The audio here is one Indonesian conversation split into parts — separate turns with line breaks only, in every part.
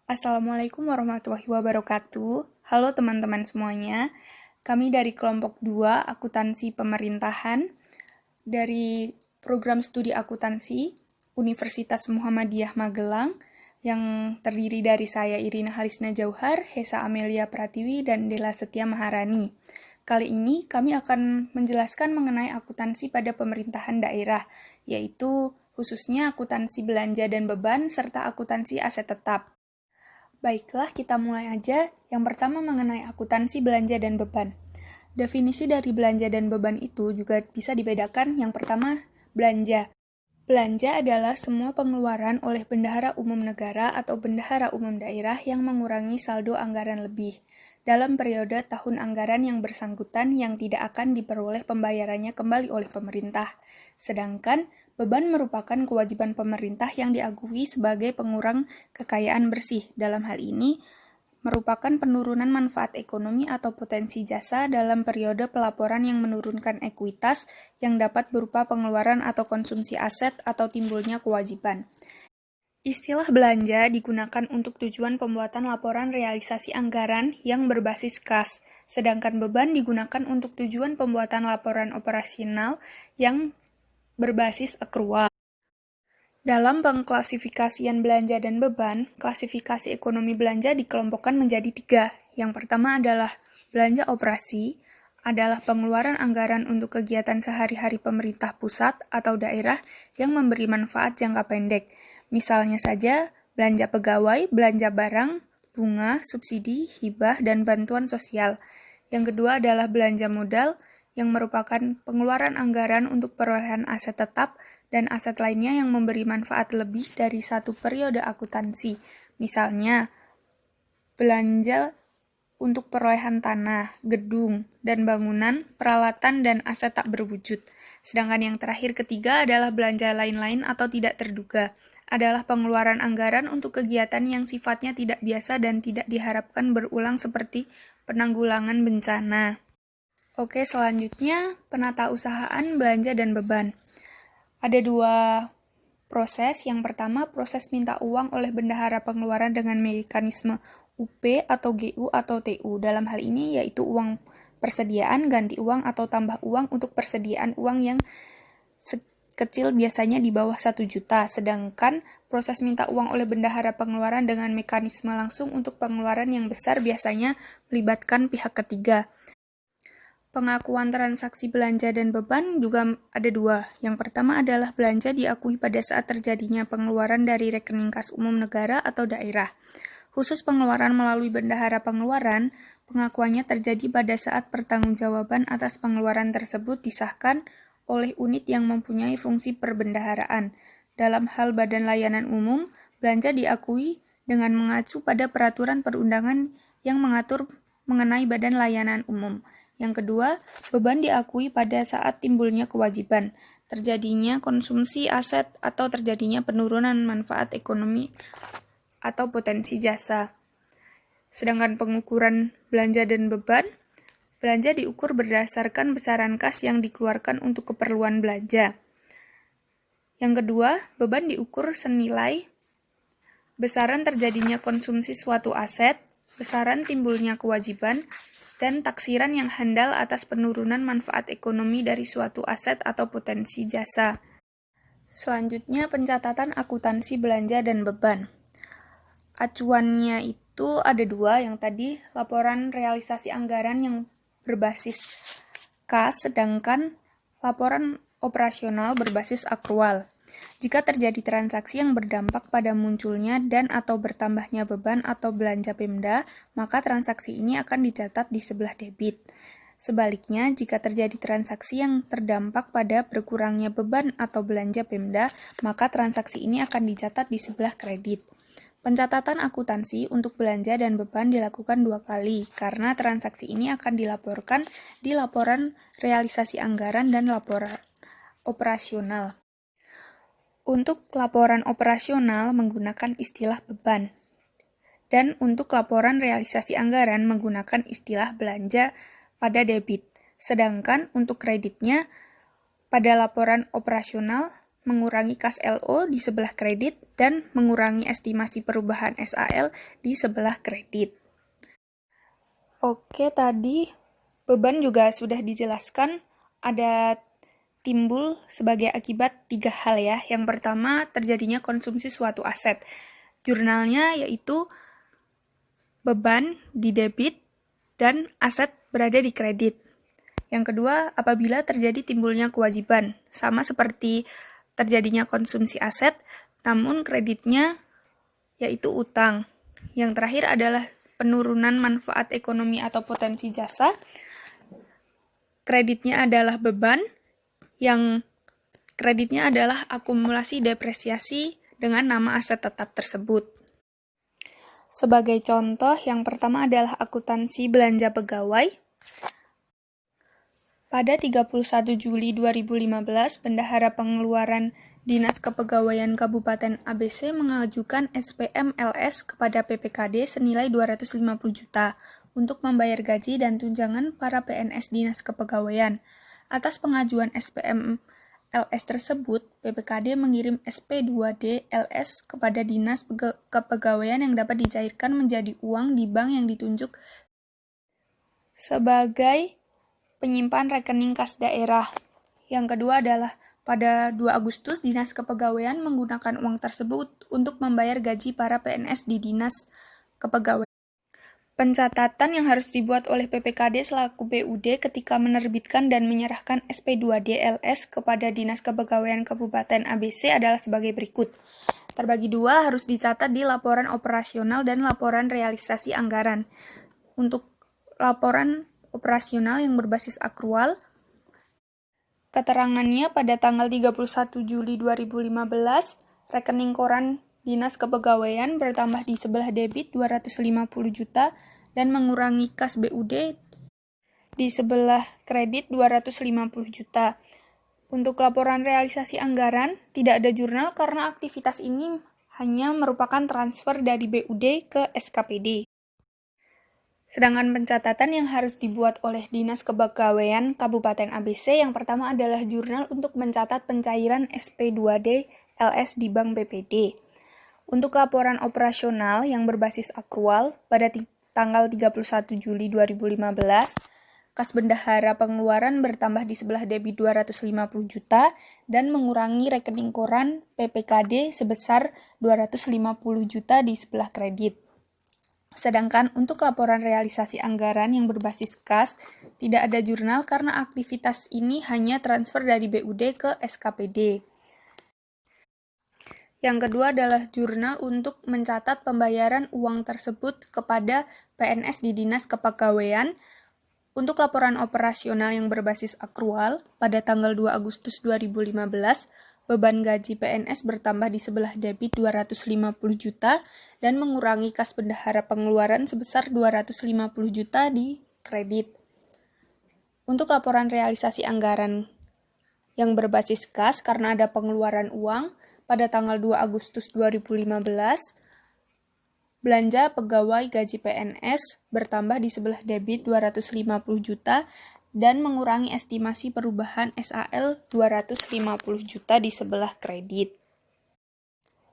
Assalamualaikum warahmatullahi wabarakatuh. Halo teman-teman semuanya. Kami dari kelompok 2 Akuntansi Pemerintahan dari program studi akuntansi Universitas Muhammadiyah Magelang yang terdiri dari saya Irina Halisna Jauhar, Hesa Amelia Pratiwi, dan Dela Setia Maharani. Kali ini kami akan menjelaskan mengenai akuntansi pada pemerintahan daerah, yaitu khususnya akuntansi belanja dan beban serta akuntansi aset tetap. Baiklah, kita mulai aja. Yang pertama mengenai akuntansi belanja dan beban. Definisi dari belanja dan beban itu juga bisa dibedakan. Yang pertama, belanja. Belanja adalah semua pengeluaran oleh bendahara umum negara atau bendahara umum daerah yang mengurangi saldo anggaran lebih dalam periode tahun anggaran yang bersangkutan yang tidak akan diperoleh pembayarannya kembali oleh pemerintah. Sedangkan beban merupakan kewajiban pemerintah yang diakui sebagai pengurang kekayaan bersih. Dalam hal ini, merupakan penurunan manfaat ekonomi atau potensi jasa dalam periode pelaporan yang menurunkan ekuitas yang dapat berupa pengeluaran atau konsumsi aset atau timbulnya kewajiban. Istilah belanja digunakan untuk tujuan pembuatan laporan realisasi anggaran yang berbasis kas, sedangkan beban digunakan untuk tujuan pembuatan laporan operasional yang berbasis akrual. Dalam pengklasifikasian belanja dan beban, klasifikasi ekonomi belanja dikelompokkan menjadi 3. Yang pertama adalah belanja operasi, adalah pengeluaran anggaran untuk kegiatan sehari-hari pemerintah pusat atau daerah yang memberi manfaat jangka pendek. Misalnya saja, belanja pegawai, belanja barang, bunga, subsidi, hibah, dan bantuan sosial. Yang kedua adalah belanja modal, yang merupakan pengeluaran anggaran untuk perolehan aset tetap dan aset lainnya yang memberi manfaat lebih dari satu periode akuntansi. Misalnya, belanja untuk perolehan tanah, gedung, dan bangunan, peralatan, dan aset tak berwujud. Sedangkan yang terakhir ketiga adalah belanja lain-lain atau tidak terduga, adalah pengeluaran anggaran untuk kegiatan yang sifatnya tidak biasa dan tidak diharapkan berulang seperti penanggulangan bencana. Oke, selanjutnya penatausahaan belanja dan beban. Ada 2 proses. Yang pertama, proses minta uang oleh bendahara pengeluaran dengan mekanisme UP atau GU atau TU. Dalam hal ini yaitu uang persediaan, ganti uang, atau tambah uang untuk persediaan uang yang kecil biasanya di bawah 1 juta. Sedangkan proses minta uang oleh bendahara pengeluaran dengan mekanisme langsung untuk pengeluaran yang besar biasanya melibatkan pihak ketiga. Pengakuan transaksi belanja dan beban juga ada 2. Yang pertama adalah belanja diakui pada saat terjadinya pengeluaran dari rekening kas umum negara atau daerah. Khusus pengeluaran melalui bendahara pengeluaran, pengakuannya terjadi pada saat pertanggungjawaban atas pengeluaran tersebut disahkan oleh unit yang mempunyai fungsi perbendaharaan. Dalam hal badan layanan umum, belanja diakui dengan mengacu pada peraturan perundangan yang mengatur mengenai badan layanan umum. Yang kedua, beban diakui pada saat timbulnya kewajiban, terjadinya konsumsi aset atau terjadinya penurunan manfaat ekonomi atau potensi jasa. Sedangkan pengukuran belanja dan beban, belanja diukur berdasarkan besaran kas yang dikeluarkan untuk keperluan belanja. Yang kedua, beban diukur senilai besaran terjadinya konsumsi suatu aset, besaran timbulnya kewajiban, dan taksiran yang handal atas penurunan manfaat ekonomi dari suatu aset atau potensi jasa. Selanjutnya, pencatatan akuntansi belanja dan beban. Acuannya itu ada 2, yang tadi laporan realisasi anggaran yang berbasis kas, sedangkan laporan operasional berbasis akrual. Jika terjadi transaksi yang berdampak pada munculnya dan atau bertambahnya beban atau belanja Pemda, maka transaksi ini akan dicatat di sebelah debit. Sebaliknya, jika terjadi transaksi yang terdampak pada berkurangnya beban atau belanja Pemda, maka transaksi ini akan dicatat di sebelah kredit. Pencatatan akuntansi untuk belanja dan beban dilakukan 2 kali, karena transaksi ini akan dilaporkan di laporan realisasi anggaran dan laporan operasional. Untuk laporan operasional menggunakan istilah beban, dan untuk laporan realisasi anggaran menggunakan istilah belanja pada debit. Sedangkan untuk kreditnya pada laporan operasional mengurangi kas LO di sebelah kredit, dan mengurangi estimasi perubahan SAL di sebelah kredit. Oke, tadi beban juga sudah dijelaskan, ada timbul sebagai akibat 3 hal ya. Yang pertama, terjadinya konsumsi suatu aset. Jurnalnya yaitu beban di debit dan aset berada di kredit. Yang kedua, apabila terjadi timbulnya kewajiban, sama seperti terjadinya konsumsi aset, namun kreditnya yaitu utang. Yang terakhir adalah penurunan manfaat ekonomi atau potensi jasa. Kreditnya adalah beban, yang kreditnya adalah akumulasi depresiasi dengan nama aset tetap tersebut. Sebagai contoh, yang pertama adalah akuntansi belanja pegawai. Pada 31 Juli 2015, Bendahara Pengeluaran Dinas Kepegawaian Kabupaten ABC mengajukan SPM LS kepada PPKD senilai 250 juta untuk membayar gaji dan tunjangan para PNS Dinas Kepegawaian. Atas pengajuan SPM LS tersebut, PPKD mengirim SP2D LS kepada Dinas Kepegawaian yang dapat dicairkan menjadi uang di bank yang ditunjuk sebagai penyimpan rekening kas daerah. Yang kedua adalah pada 2 Agustus, Dinas Kepegawaian menggunakan uang tersebut untuk membayar gaji para PNS di Dinas Kepegawaian. Pencatatan yang harus dibuat oleh PPKD selaku BUD ketika menerbitkan dan menyerahkan SP2D LS kepada Dinas Kepegawaian Kabupaten ABC adalah sebagai berikut. Terbagi dua, harus dicatat di laporan operasional dan laporan realisasi anggaran. Untuk laporan operasional yang berbasis akrual, keterangannya pada tanggal 31 Juli 2015, rekening koran Dinas Kepegawaian bertambah di sebelah debit 250 juta dan mengurangi kas BUD di sebelah kredit 250 juta. Untuk laporan realisasi anggaran, tidak ada jurnal karena aktivitas ini hanya merupakan transfer dari BUD ke SKPD. Sedangkan pencatatan yang harus dibuat oleh Dinas Kepegawaian Kabupaten ABC yang pertama adalah jurnal untuk mencatat pencairan SP2D LS di Bank BPD. Untuk laporan operasional yang berbasis akrual, pada tanggal 31 Juli 2015, kas bendahara pengeluaran bertambah di sebelah debit 250 juta dan mengurangi rekening koran PPKD sebesar 250 juta di sebelah kredit. Sedangkan untuk laporan realisasi anggaran yang berbasis kas, tidak ada jurnal karena aktivitas ini hanya transfer dari BUD ke SKPD. Yang kedua adalah jurnal untuk mencatat pembayaran uang tersebut kepada PNS di Dinas Kepegawaian. Untuk laporan operasional yang berbasis akrual, pada tanggal 2 Agustus 2015, beban gaji PNS bertambah di sebelah debit 250 juta dan mengurangi kas bendahara pengeluaran sebesar 250 juta di kredit. Untuk laporan realisasi anggaran yang berbasis kas karena ada pengeluaran uang, pada tanggal 2 Agustus 2015, belanja pegawai gaji PNS bertambah di sebelah debit 250 juta dan mengurangi estimasi perubahan SAL 250 juta di sebelah kredit.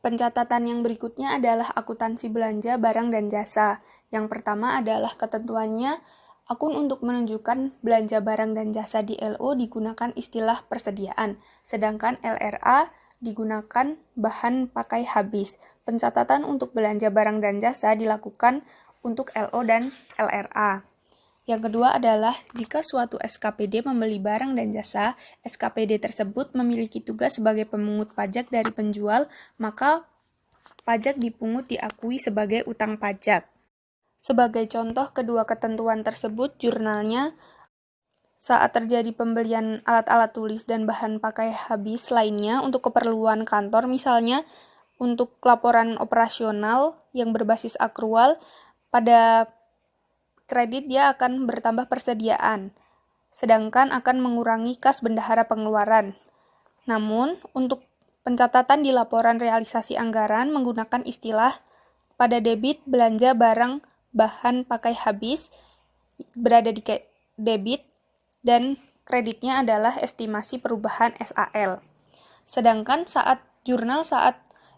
Pencatatan yang berikutnya adalah akuntansi belanja barang dan jasa. Yang pertama adalah ketentuannya, akun untuk menunjukkan belanja barang dan jasa di LO digunakan istilah persediaan, sedangkan LRA digunakan bahan pakai habis. Pencatatan untuk belanja barang dan jasa dilakukan untuk LO dan LRA. Yang kedua adalah, jika suatu SKPD membeli barang dan jasa, SKPD tersebut memiliki tugas sebagai pemungut pajak dari penjual, maka pajak dipungut diakui sebagai utang pajak. Sebagai contoh kedua ketentuan tersebut, jurnalnya, saat terjadi pembelian alat-alat tulis dan bahan pakai habis lainnya untuk keperluan kantor, misalnya untuk laporan operasional yang berbasis akrual, pada kredit dia akan bertambah persediaan, sedangkan akan mengurangi kas bendahara pengeluaran. Namun, untuk pencatatan di laporan realisasi anggaran menggunakan istilah pada debit belanja barang bahan pakai habis berada di debit dan kreditnya adalah estimasi perubahan SAL. Sedangkan saat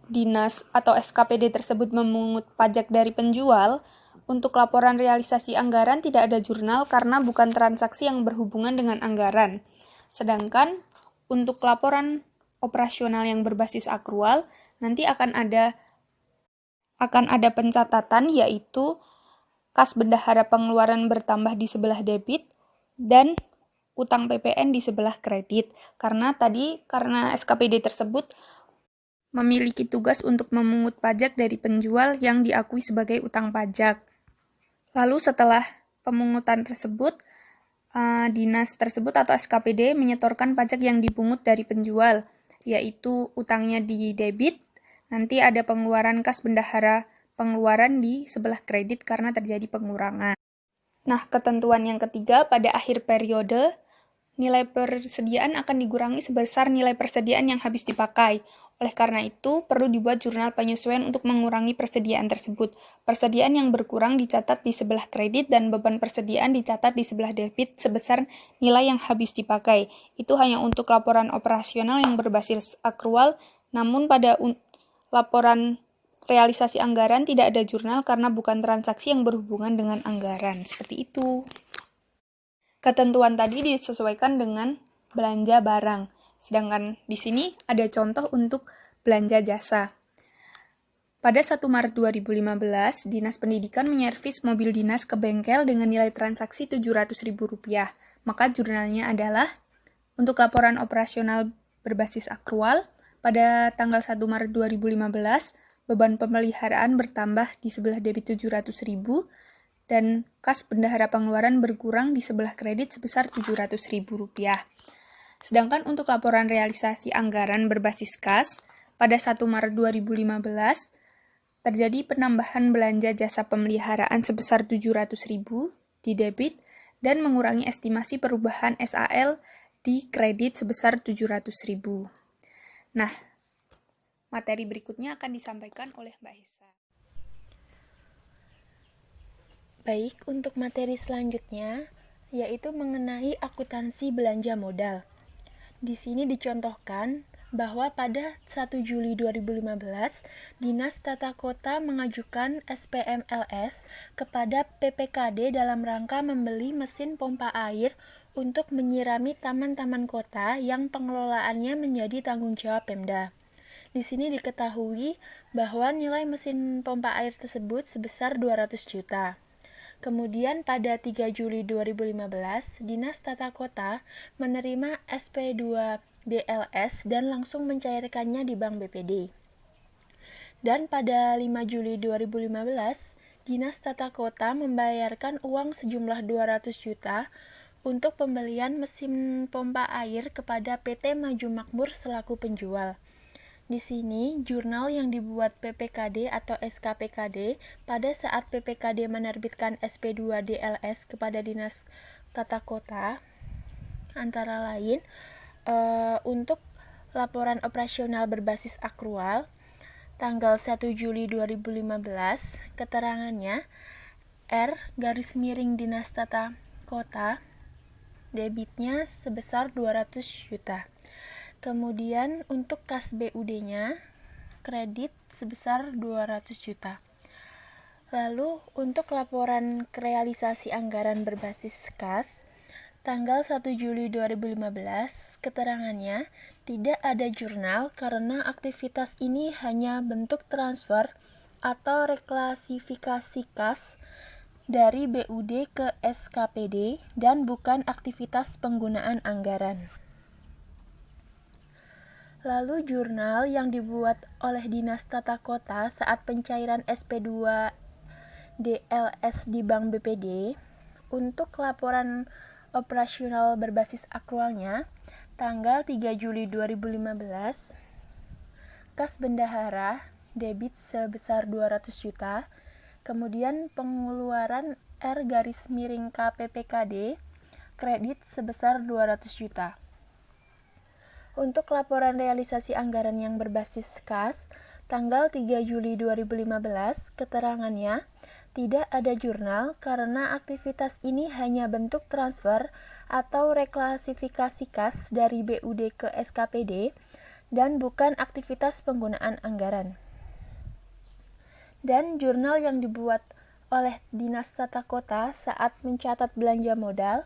dinas atau SKPD tersebut memungut pajak dari penjual, untuk laporan realisasi anggaran tidak ada jurnal karena bukan transaksi yang berhubungan dengan anggaran. Sedangkan untuk laporan operasional yang berbasis akrual, nanti akan ada pencatatan, yaitu kas bendahara pengeluaran bertambah di sebelah debit dan utang PPN di sebelah kredit. Karena SKPD tersebut memiliki tugas untuk memungut pajak dari penjual yang diakui sebagai utang pajak. Lalu setelah pemungutan tersebut, dinas tersebut atau SKPD menyetorkan pajak yang dipungut dari penjual, yaitu utangnya di debit, nanti ada pengeluaran kas bendahara pengeluaran di sebelah kredit karena terjadi pengurangan. Nah, ketentuan yang ketiga, pada akhir periode, nilai persediaan akan dikurangi sebesar nilai persediaan yang habis dipakai. Oleh karena itu, perlu dibuat jurnal penyesuaian untuk mengurangi persediaan tersebut. Persediaan yang berkurang dicatat di sebelah kredit dan beban persediaan dicatat di sebelah debit sebesar nilai yang habis dipakai. Itu hanya untuk laporan operasional yang berbasis akrual, namun pada laporan realisasi anggaran tidak ada jurnal karena bukan transaksi yang berhubungan dengan anggaran. Seperti itu. Ketentuan tadi disesuaikan dengan belanja barang. Sedangkan di sini ada contoh untuk belanja jasa. Pada 1 Maret 2015, Dinas Pendidikan menyervis mobil dinas ke bengkel dengan nilai transaksi Rp700.000. Maka jurnalnya adalah untuk laporan operasional berbasis akrual, pada tanggal 1 Maret 2015, beban pemeliharaan bertambah di sebelah debit Rp700.000 dan kas bendahara pengeluaran berkurang di sebelah kredit sebesar Rp700.000. Sedangkan untuk laporan realisasi anggaran berbasis kas, pada 1 Maret 2015, terjadi penambahan belanja jasa pemeliharaan sebesar Rp700.000 di debit dan mengurangi estimasi perubahan SAL di kredit sebesar Rp700.000. Nah, materi berikutnya akan disampaikan oleh Mbak Hesa.
Baik, untuk materi selanjutnya, yaitu mengenai akuntansi belanja modal. Di sini dicontohkan bahwa pada 1 Juli 2015, Dinas Tata Kota mengajukan SPMLS kepada PPKD dalam rangka membeli mesin pompa air untuk menyirami taman-taman kota yang pengelolaannya menjadi tanggung jawab Pemda. Di sini diketahui bahwa nilai mesin pompa air tersebut sebesar 200 juta. Kemudian pada 3 Juli 2015, Dinas Tata Kota menerima SP2 DLS dan langsung mencairkannya di Bank BPD. Dan pada 5 Juli 2015, Dinas Tata Kota membayarkan uang sejumlah 200 juta untuk pembelian mesin pompa air kepada PT Maju Makmur selaku penjual. Di sini, jurnal yang dibuat PPKD atau SKPKD pada saat PPKD menerbitkan SP2 DLS kepada Dinas Tata Kota, antara lain, untuk laporan operasional berbasis akrual, tanggal 1 Juli 2015, keterangannya, R_, Dinas Tata Kota, debitnya sebesar 200 juta. Kemudian untuk kas BUD-nya, kredit sebesar 200 juta. Lalu untuk laporan realisasi anggaran berbasis kas, tanggal 1 Juli 2015, keterangannya tidak ada jurnal karena aktivitas ini hanya bentuk transfer atau reklasifikasi kas dari BUD ke SKPD dan bukan aktivitas penggunaan anggaran. Lalu jurnal yang dibuat oleh Dinas Tata Kota saat pencairan SP2 DLS di Bank BPD untuk laporan operasional berbasis akrualnya tanggal 3 Juli 2015, kas bendahara debit sebesar 200 juta, kemudian pengeluaran R_KPPKD kredit sebesar 200 juta. Untuk laporan realisasi anggaran yang berbasis kas, tanggal 3 Juli 2015, keterangannya tidak ada jurnal karena aktivitas ini hanya bentuk transfer atau reklasifikasi kas dari BUD ke SKPD dan bukan aktivitas penggunaan anggaran. Dan jurnal yang dibuat oleh Dinas Tata Kota saat mencatat belanja modal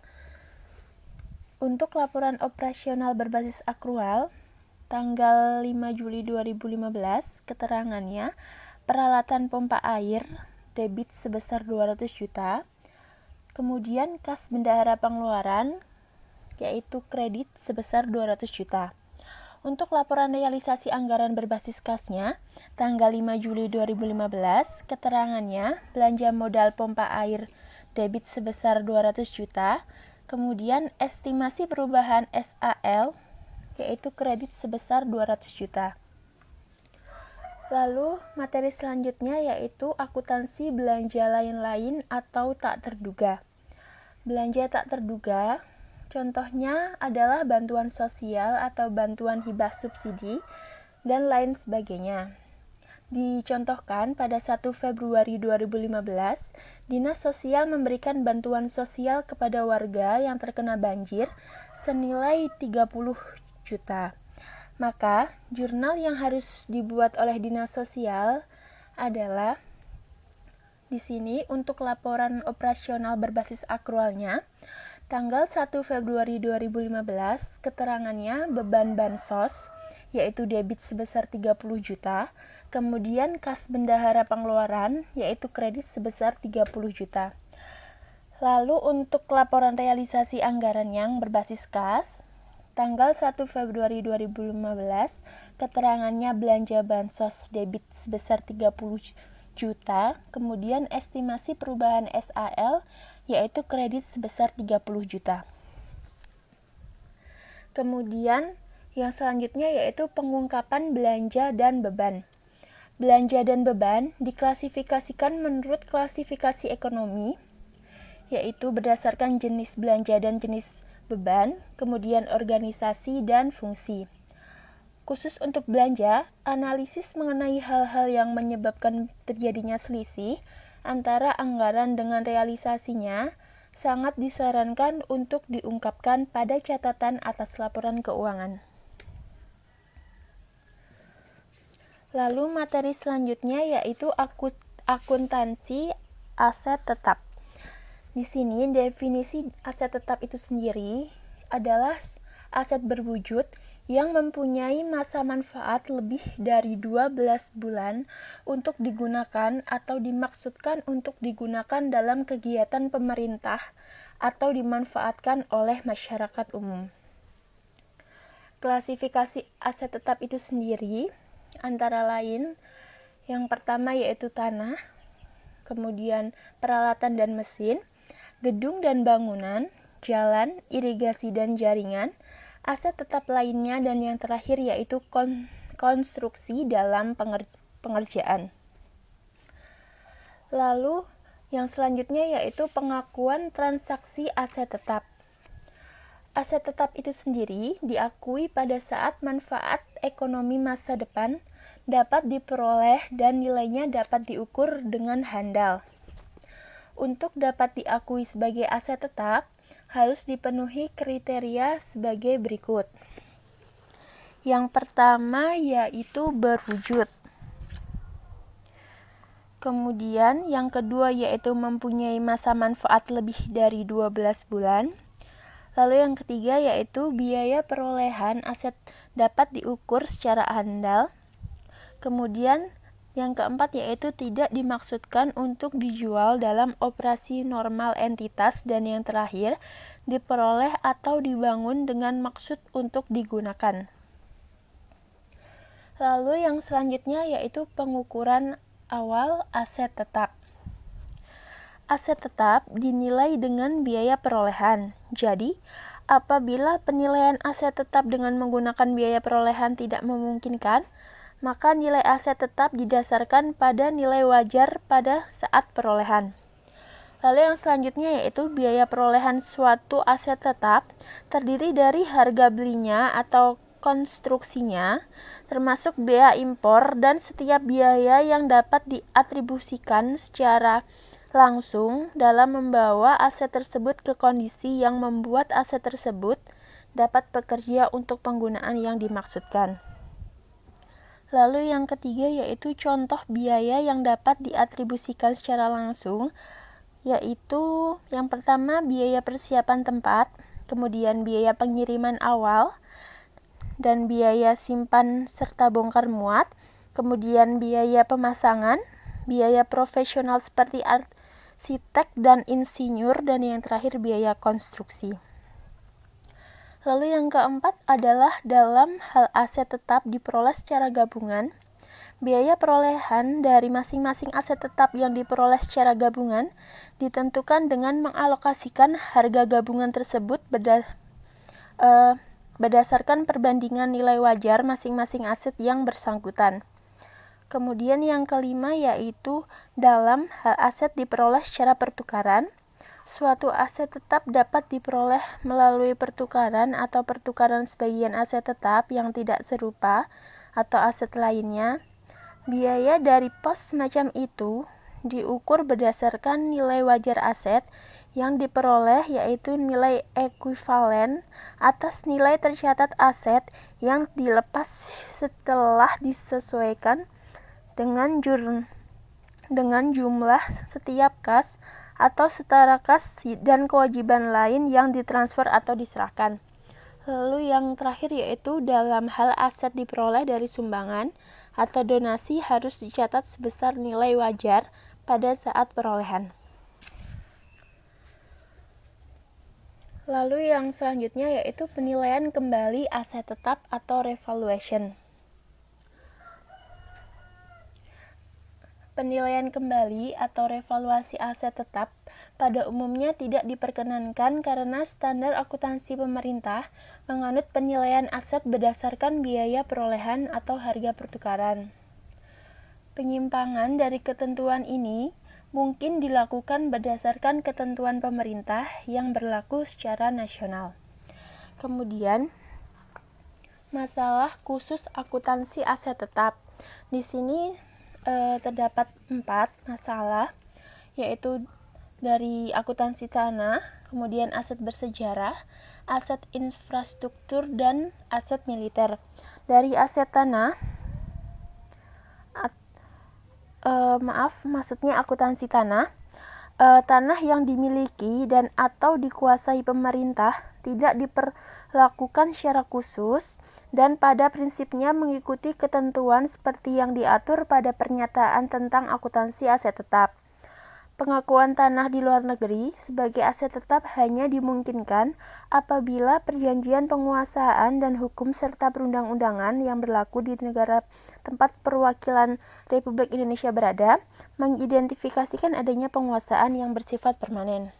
untuk laporan operasional berbasis akrual tanggal 5 Juli 2015, keterangannya peralatan pompa air debit sebesar 200 juta, kemudian kas bendahara pengeluaran yaitu kredit sebesar 200 juta. Untuk laporan realisasi anggaran berbasis kasnya, tanggal 5 Juli 2015, keterangannya belanja modal pompa air debit sebesar 200 juta, kemudian estimasi perubahan SAL, yaitu kredit sebesar 200 juta. Lalu, materi selanjutnya yaitu akuntansi belanja lain-lain atau tak terduga. Belanja tak terduga contohnya adalah bantuan sosial atau bantuan hibah subsidi, dan lain sebagainya. Dicontohkan pada 1 Februari 2015, Dinas Sosial memberikan bantuan sosial kepada warga yang terkena banjir senilai 30 juta. Maka, jurnal yang harus dibuat oleh Dinas Sosial adalah di sini untuk laporan operasional berbasis akrualnya, tanggal 1 Februari 2015, keterangannya beban bansos, yaitu debit sebesar 30 juta, kemudian kas bendahara pengeluaran, yaitu kredit sebesar 30 juta. Lalu untuk laporan realisasi anggaran yang berbasis kas, tanggal 1 Februari 2015, keterangannya belanja bansos debit sebesar 30 juta, kemudian estimasi perubahan SAL, yaitu kredit sebesar 30 juta. Kemudian yang selanjutnya yaitu pengungkapan belanja dan beban. Belanja dan beban diklasifikasikan menurut klasifikasi ekonomi, yaitu berdasarkan jenis belanja dan jenis beban, kemudian organisasi dan fungsi. Khusus untuk belanja, analisis mengenai hal-hal yang menyebabkan terjadinya selisih antara anggaran dengan realisasinya sangat disarankan untuk diungkapkan pada catatan atas laporan keuangan. Lalu materi selanjutnya yaitu akuntansi aset tetap. Di sini definisi aset tetap itu sendiri adalah aset berwujud yang mempunyai masa manfaat lebih dari 12 bulan untuk digunakan atau dimaksudkan untuk digunakan dalam kegiatan pemerintah atau dimanfaatkan oleh masyarakat umum. Klasifikasi aset tetap itu sendiri antara lain yang pertama yaitu tanah, kemudian peralatan dan mesin, gedung dan bangunan, jalan, irigasi dan jaringan, aset tetap lainnya, dan yang terakhir yaitu konstruksi dalam pengerjaan. Lalu yang selanjutnya yaitu pengakuan transaksi aset tetap. Aset tetap itu sendiri diakui pada saat manfaat ekonomi masa depan dapat diperoleh dan nilainya dapat diukur dengan handal. Untuk dapat diakui sebagai aset tetap, harus dipenuhi kriteria sebagai berikut. Yang pertama yaitu berwujud. Kemudian yang kedua yaitu mempunyai masa manfaat lebih dari 12 bulan. Lalu yang ketiga yaitu biaya perolehan aset dapat diukur secara handal. Kemudian yang keempat yaitu tidak dimaksudkan untuk dijual dalam operasi normal entitas, dan yang terakhir diperoleh atau dibangun dengan maksud untuk digunakan. Lalu yang selanjutnya yaitu pengukuran awal aset tetap. Aset tetap dinilai dengan biaya perolehan. Jadi, apabila penilaian aset tetap dengan menggunakan biaya perolehan tidak memungkinkan, maka nilai aset tetap didasarkan pada nilai wajar pada saat perolehan. Lalu yang selanjutnya yaitu biaya perolehan suatu aset tetap terdiri dari harga belinya atau konstruksinya, termasuk biaya impor dan setiap biaya yang dapat diatribusikan secara langsung dalam membawa aset tersebut ke kondisi yang membuat aset tersebut dapat bekerja untuk penggunaan yang dimaksudkan. Lalu yang ketiga yaitu contoh biaya yang dapat diatribusikan secara langsung, yaitu yang pertama biaya persiapan tempat, kemudian biaya pengiriman awal, dan biaya simpan serta bongkar muat, kemudian biaya pemasangan, biaya profesional seperti arsitek dan insinyur, dan yang terakhir biaya konstruksi. Lalu yang keempat adalah dalam hal aset tetap diperoleh secara gabungan, biaya perolehan dari masing-masing aset tetap yang diperoleh secara gabungan ditentukan dengan mengalokasikan harga gabungan tersebut berdasarkan perbandingan nilai wajar masing-masing aset yang bersangkutan. Kemudian yang kelima yaitu dalam hal aset diperoleh secara pertukaran. Suatu aset tetap dapat diperoleh melalui pertukaran atau pertukaran sebagian aset tetap yang tidak serupa atau aset lainnya. Biaya dari pos semacam itu diukur berdasarkan nilai wajar aset yang diperoleh, yaitu nilai ekuivalen atas nilai tercatat aset yang dilepas setelah disesuaikan dengan jumlah setiap kas atau setara kas dan kewajiban lain yang ditransfer atau diserahkan. Lalu yang terakhir yaitu dalam hal aset diperoleh dari sumbangan atau donasi harus dicatat sebesar nilai wajar pada saat perolehan. Lalu yang selanjutnya yaitu penilaian kembali aset tetap atau revaluation. Penilaian kembali atau revaluasi aset tetap pada umumnya tidak diperkenankan karena standar akuntansi pemerintah menganut penilaian aset berdasarkan biaya perolehan atau harga pertukaran. Penyimpangan dari ketentuan ini mungkin dilakukan berdasarkan ketentuan pemerintah yang berlaku secara nasional. Kemudian, masalah khusus akuntansi aset tetap. Di sini terdapat 4 masalah, yaitu dari akuntansi tanah, kemudian aset bersejarah, aset infrastruktur, dan aset militer. Dari aset tanah, maksudnya akuntansi tanah, tanah yang dimiliki dan atau dikuasai pemerintah tidak diperlakukan secara khusus dan pada prinsipnya mengikuti ketentuan seperti yang diatur pada pernyataan tentang akuntansi aset tetap. Pengakuan tanah di luar negeri sebagai aset tetap hanya dimungkinkan apabila perjanjian penguasaan dan hukum serta perundang-undangan yang berlaku di negara tempat perwakilan Republik Indonesia berada mengidentifikasikan adanya penguasaan yang bersifat permanen.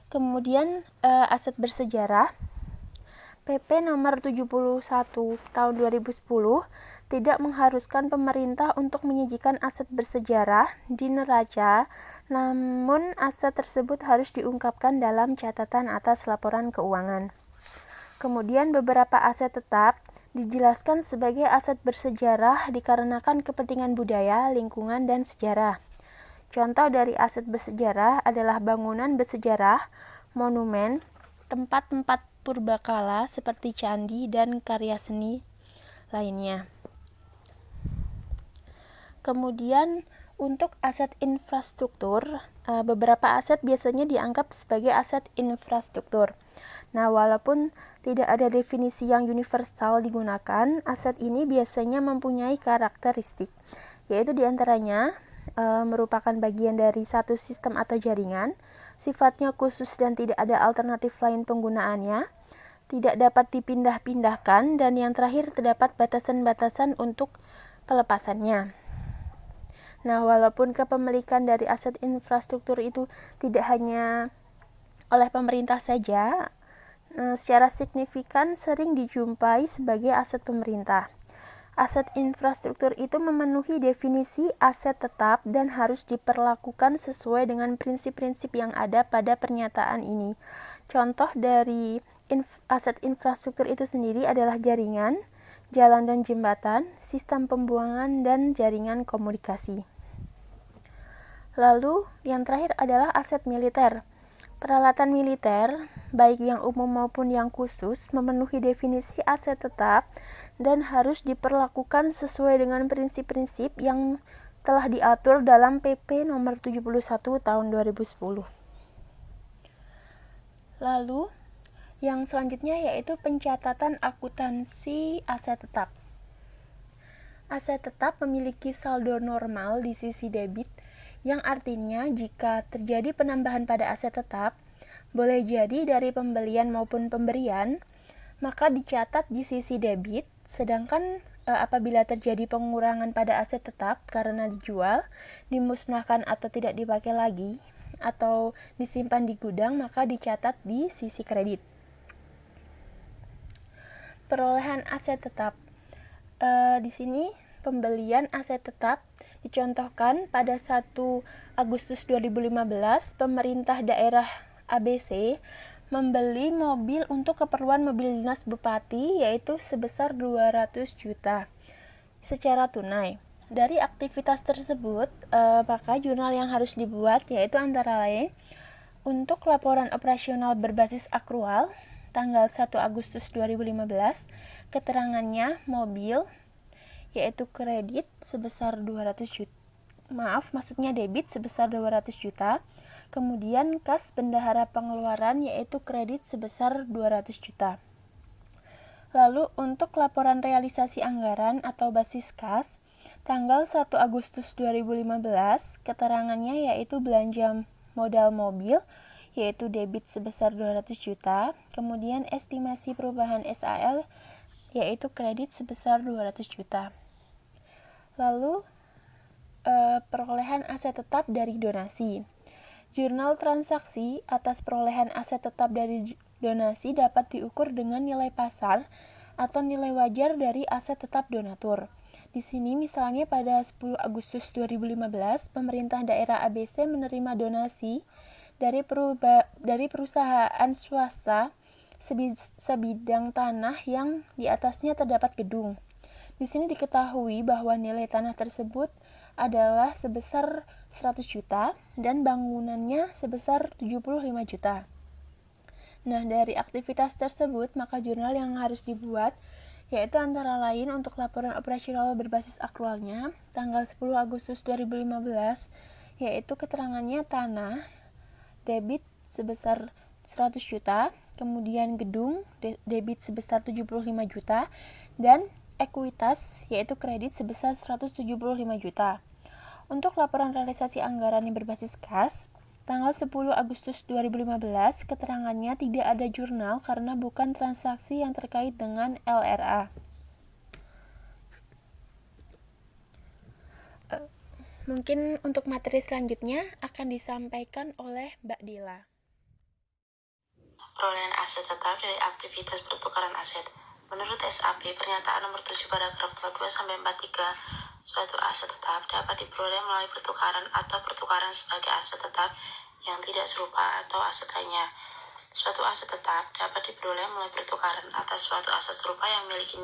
Kemudian aset bersejarah, PP nomor 71 tahun 2010 tidak mengharuskan pemerintah untuk menyajikan aset bersejarah di neraca, namun aset tersebut harus diungkapkan dalam catatan atas laporan keuangan. Kemudian beberapa aset tetap dijelaskan sebagai aset bersejarah dikarenakan kepentingan budaya, lingkungan, dan sejarah. Contoh dari aset bersejarah adalah bangunan bersejarah, monumen, tempat-tempat purbakala seperti candi dan karya seni lainnya. Kemudian untuk aset infrastruktur, beberapa aset biasanya dianggap sebagai aset infrastruktur. Nah, walaupun tidak ada definisi yang universal digunakan, aset ini biasanya mempunyai karakteristik, yaitu diantaranya merupakan bagian dari satu sistem atau jaringan, sifatnya khusus dan tidak ada alternatif lain penggunaannya, tidak dapat dipindah-pindahkan, dan yang terakhir terdapat batasan-batasan untuk pelepasannya. Nah, walaupun kepemilikan dari aset infrastruktur itu tidak hanya oleh pemerintah saja, secara signifikan sering dijumpai sebagai aset pemerintah. Aset infrastruktur itu memenuhi definisi aset tetap dan harus diperlakukan sesuai dengan prinsip-prinsip yang ada pada pernyataan ini. Contoh dari aset infrastruktur itu sendiri adalah jaringan, jalan dan jembatan, sistem pembuangan, dan jaringan komunikasi. Lalu, yang terakhir adalah aset militer. Peralatan militer baik yang umum maupun yang khusus, memenuhi definisi aset tetap dan harus diperlakukan sesuai dengan prinsip-prinsip yang telah diatur dalam PP nomor 71 tahun 2010. Lalu, yang selanjutnya yaitu pencatatan akuntansi aset tetap. Aset tetap memiliki saldo normal di sisi debit, yang artinya jika terjadi penambahan pada aset tetap, boleh jadi dari pembelian maupun pemberian, maka dicatat di sisi debit, sedangkan apabila terjadi pengurangan pada aset tetap karena dijual, dimusnahkan atau tidak dipakai lagi, atau disimpan di gudang, maka dicatat di sisi kredit. Perolehan aset tetap. Di sini pembelian aset tetap dicontohkan pada 1 Agustus 2015, pemerintah daerah ABC membeli mobil untuk keperluan mobil dinas bupati yaitu sebesar 200 juta secara tunai. Dari aktivitas tersebut, maka jurnal yang harus dibuat yaitu antara lain untuk laporan operasional berbasis akrual tanggal 1 Agustus 2015, keterangannya mobil yaitu kredit sebesar 200 juta. Maksudnya debit sebesar 200 juta. Kemudian kas bendahara pengeluaran yaitu kredit sebesar 200 juta. Lalu untuk laporan realisasi anggaran atau basis kas tanggal 1 Agustus 2015, keterangannya yaitu belanja modal mobil yaitu debit sebesar 200 juta, kemudian estimasi perubahan SAL yaitu kredit sebesar 200 juta. Lalu perolehan aset tetap dari donasi. Jurnal transaksi atas perolehan aset tetap dari donasi dapat diukur dengan nilai pasar atau nilai wajar dari aset tetap donatur. Di sini misalnya pada 10 Agustus 2015, pemerintah daerah ABC menerima donasi dari perusahaan swasta sebidang tanah yang di atasnya terdapat gedung. Di sini diketahui bahwa nilai tanah tersebut adalah sebesar 100 juta dan bangunannya sebesar 75 juta. Nah, dari aktivitas tersebut, maka jurnal yang harus dibuat yaitu antara lain untuk laporan operasional berbasis akrualnya tanggal 10 Agustus 2015 yaitu keterangannya tanah debit sebesar 100 juta, kemudian gedung debit sebesar 75 juta, dan ekuitas yaitu kredit sebesar 175 juta. Untuk laporan realisasi anggaran yang berbasis kas, tanggal 10 Agustus 2015, keterangannya tidak ada jurnal karena bukan transaksi yang terkait dengan LRA. Mungkin untuk materi selanjutnya akan disampaikan oleh Mbak Dila.
Perolehan aset tetap dari aktivitas pertukaran aset. Menurut SAP, pernyataan nomor 7 paragraf 22-43, suatu aset tetap dapat diperoleh melalui pertukaran atau pertukaran sebagai aset tetap yang tidak serupa atau aset lainnya. Suatu aset tetap dapat diperoleh melalui pertukaran atas suatu aset serupa yang memiliki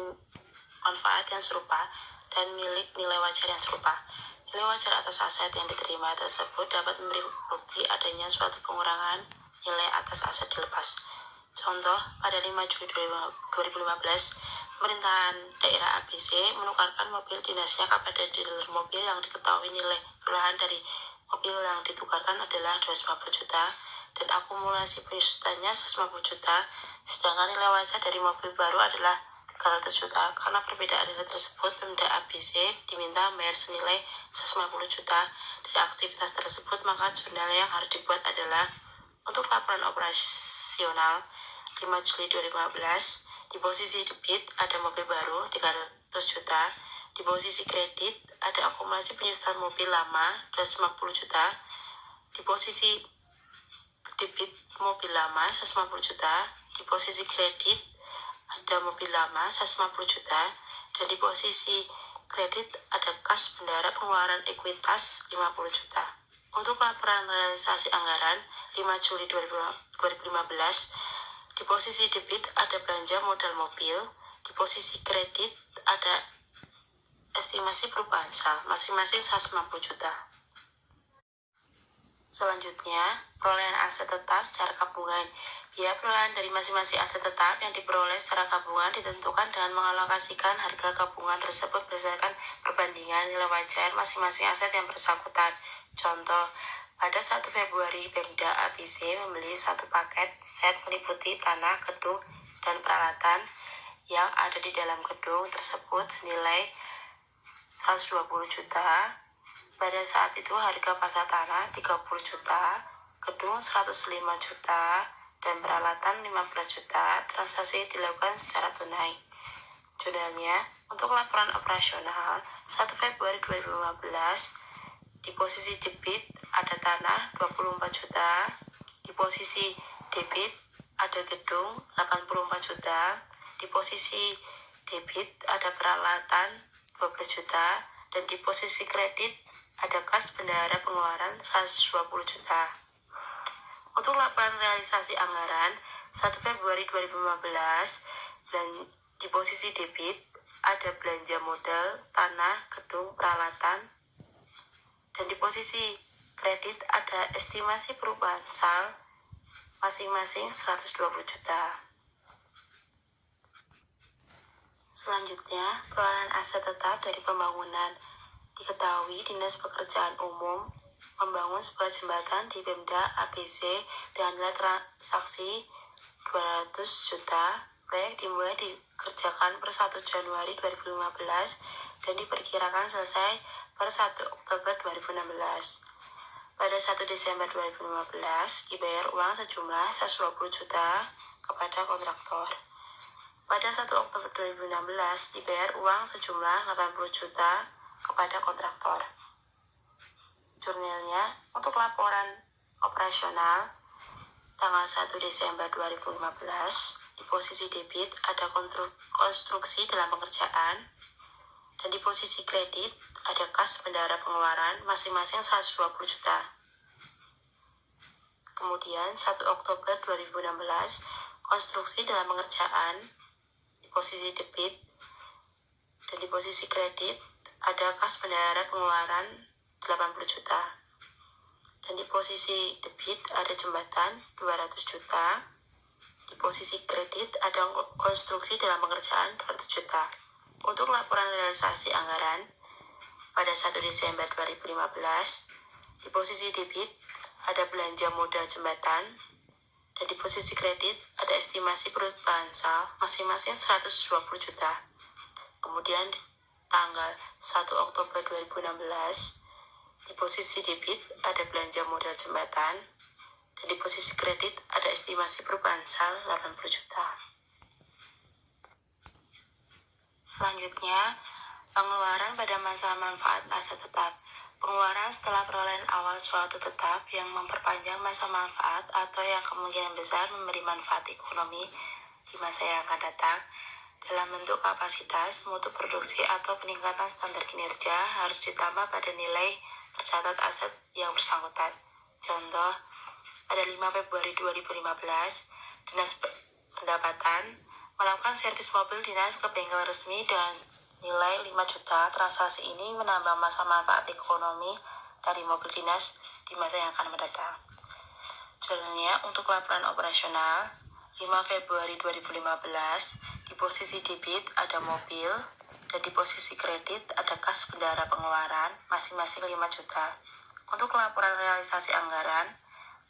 manfaat yang serupa dan milik nilai wajar yang serupa. Nilai wajar atas aset yang diterima tersebut dapat memberi bukti adanya suatu pengurangan nilai atas aset dilepas. Contoh, pada 5 Juli 2015, pemerintahan daerah ABC menukarkan mobil dinasnya kepada dealer mobil yang diketahui nilai perubahan dari mobil yang ditukarkan adalah 250 juta dan akumulasi penyusutannya 150 juta, sedangkan nilai wajar dari mobil baru adalah 300 juta. Karena perbedaan nilai tersebut, Pemda ABC diminta membayar senilai 150 juta dari aktivitas tersebut, maka jurnal yang harus dibuat adalah untuk laporan operasional 5 Juli 2015, di posisi debit ada mobil baru 300 juta, di posisi kredit ada akumulasi penyusutan mobil lama 250 juta, di posisi debit mobil lama 150 juta, di posisi kredit ada mobil lama 150 juta, dan di posisi kredit ada kas bendahara pengeluaran ekuitas 50 juta. Untuk laporan realisasi anggaran 5 Juli 2015, di posisi debit ada belanja modal mobil, di posisi kredit ada estimasi perubahan SAL, masing-masing 150 juta. Selanjutnya, perolehan aset tetap secara gabungan. Biaya perolehan dari masing-masing aset tetap yang diperoleh secara gabungan ditentukan dengan mengalokasikan harga gabungan tersebut berdasarkan perbandingan nilai wajar masing-masing aset yang bersangkutan. Contoh, pada 1 Februari Pemda ABC membeli satu paket set meliputi tanah, gedung, dan peralatan yang ada di dalam gedung tersebut senilai 120 juta. Pada saat itu harga pasar tanah 30 juta, gedung 105 juta, dan peralatan 15 juta. Transaksi dilakukan secara tunai. Jurnalnya, untuk laporan operasional 1 Februari 2015, di posisi debit ada tanah 24 juta, di posisi debit ada gedung 84 juta, di posisi debit ada peralatan 12 juta, dan di posisi kredit ada kas bendahara pengeluaran 120 juta. Untuk laporan realisasi anggaran 1 Februari 2015, dan di posisi debit ada belanja modal, tanah, gedung, peralatan, dan di posisi kredit ada estimasi perubahan sal masing-masing 120 juta. Selanjutnya, perolehan aset tetap dari pembangunan. Diketahui Dinas Pekerjaan Umum membangun sebuah jembatan di Pemda ABC dengan nilai transaksi 200 juta. Proyek dimulai dikerjakan per 1 Januari 2015 dan diperkirakan selesai per 1 Oktober 2016. Pada 1 Desember 2015, dibayar uang sejumlah 120 juta kepada kontraktor. Pada 1 Oktober 2016, dibayar uang sejumlah 80 juta kepada kontraktor. Jurnalnya, untuk laporan operasional tanggal 1 Desember 2015, di posisi debit ada konstruksi dalam pengerjaan, dan di posisi kredit ada kas bendahara pengeluaran masing-masing 120 juta. Kemudian 1 Oktober 2016, konstruksi dalam pengerjaan di posisi debit, dan di posisi kredit ada kas bendahara pengeluaran 80 juta. Dan di posisi debit ada jembatan 200 juta. Di posisi kredit ada konstruksi dalam pengerjaan 200 juta. Untuk laporan realisasi anggaran pada 1 Desember 2015, di posisi debit ada belanja modal jembatan, dan di posisi kredit ada estimasi perubahan sal masing-masing 120 juta. Kemudian di tanggal 1 Oktober 2016, di posisi debit ada belanja modal jembatan, dan di posisi kredit ada estimasi perubahan sal 80 juta. Selanjutnya, pengeluaran pada masa manfaat aset tetap. Pengeluaran setelah perolehan awal suatu tetap yang memperpanjang masa manfaat atau yang kemungkinan besar memberi manfaat ekonomi di masa yang akan datang dalam bentuk kapasitas, mutu produksi atau peningkatan standar kinerja harus ditambah pada nilai tercatat aset yang bersangkutan. Contoh, pada 5 Februari 2015, Dinas Pendapatan melakukan servis mobil dinas ke bengkel resmi dan nilai 5 juta. Transaksi ini menambah masa manfaat ekonomi dari mobil dinas di masa yang akan mendatang. Selanjutnya, untuk laporan operasional 5 Februari 2015, di posisi debit ada mobil, dan di posisi kredit ada kas bendahara pengeluaran masing-masing 5 juta. Untuk laporan realisasi anggaran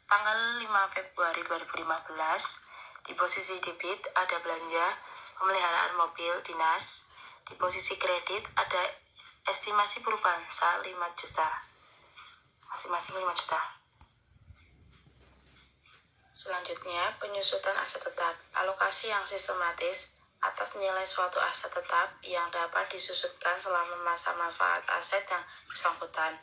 tanggal 5 Februari 2015, di posisi debit ada belanja pemeliharaan mobil dinas, di posisi kredit ada estimasi perubahan sal 5 juta, masing-masing 5 juta. Selanjutnya, penyusutan aset tetap. Alokasi yang sistematis atas nilai suatu aset tetap yang dapat disusutkan selama masa manfaat aset yang bersangkutan.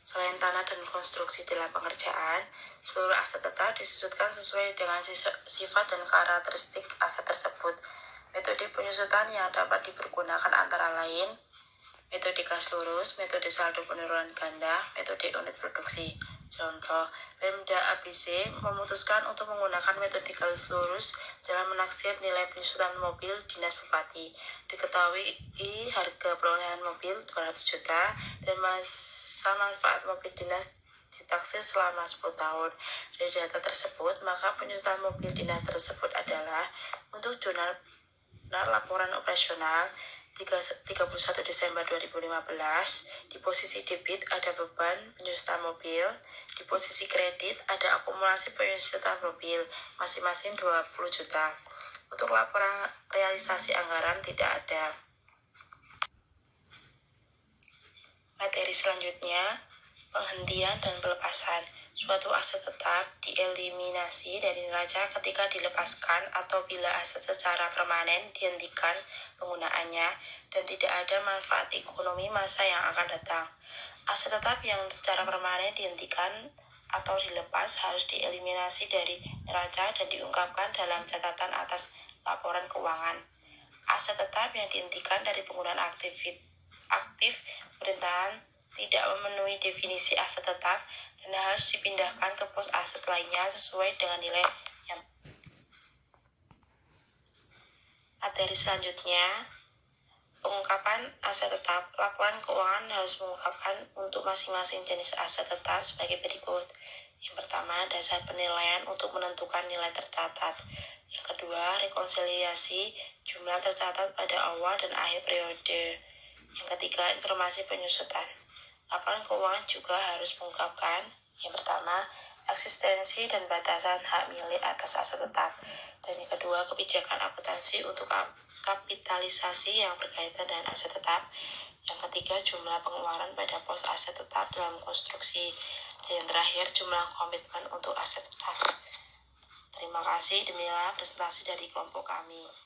Selain tanah dan konstruksi dalam pengerjaan, seluruh aset tetap disusutkan sesuai dengan sifat dan karakteristik aset tersebut. Metode penyusutan yang dapat dipergunakan antara lain metode gas lurus, metode saldo penurunan ganda, metode unit produksi. Contoh, Pemda ABC memutuskan untuk menggunakan metode gas lurus dalam menaksir nilai penyusutan mobil dinas bupati. Diketahui harga perolehan mobil 200 juta dan masa manfaat mobil dinas ditaksir selama 10 tahun. Dari data tersebut, maka penyertaan mobil dinas tersebut adalah untuk jurnal laporan operasional 31 Desember 2015, di posisi debit ada beban penyertaan mobil, di posisi kredit ada akumulasi penyertaan mobil, masing-masing 20 juta. Untuk laporan realisasi anggaran tidak ada. Materi selanjutnya, penghentian dan pelepasan. Suatu aset tetap dieliminasi dari neraca ketika dilepaskan atau bila aset secara permanen dihentikan penggunaannya dan tidak ada manfaat ekonomi masa yang akan datang. Aset tetap yang secara permanen dihentikan atau dilepas harus dieliminasi dari neraca dan diungkapkan dalam catatan atas laporan keuangan. Aset tetap yang dihentikan dari penggunaan aktif pemerintahan tidak memenuhi definisi aset tetap dan harus dipindahkan ke pos aset lainnya sesuai dengan nilai yang. Materi selanjutnya, pengungkapan aset tetap. Laporan keuangan harus mengungkapkan untuk masing-masing jenis aset tetap sebagai berikut. Yang pertama, dasar penilaian untuk menentukan nilai tercatat. Yang kedua, rekonsiliasi jumlah tercatat pada awal dan akhir periode. Yang ketiga, informasi penyusutan. Laporan keuangan juga harus mengungkapkan yang pertama, eksistensi dan batasan hak milik atas aset tetap. Dan yang kedua, kebijakan akuntansi untuk kapitalisasi yang berkaitan dengan aset tetap. Yang ketiga, jumlah pengeluaran pada pos aset tetap dalam konstruksi. Dan yang terakhir, jumlah komitmen untuk aset tetap. Terima kasih, demikian presentasi dari kelompok kami.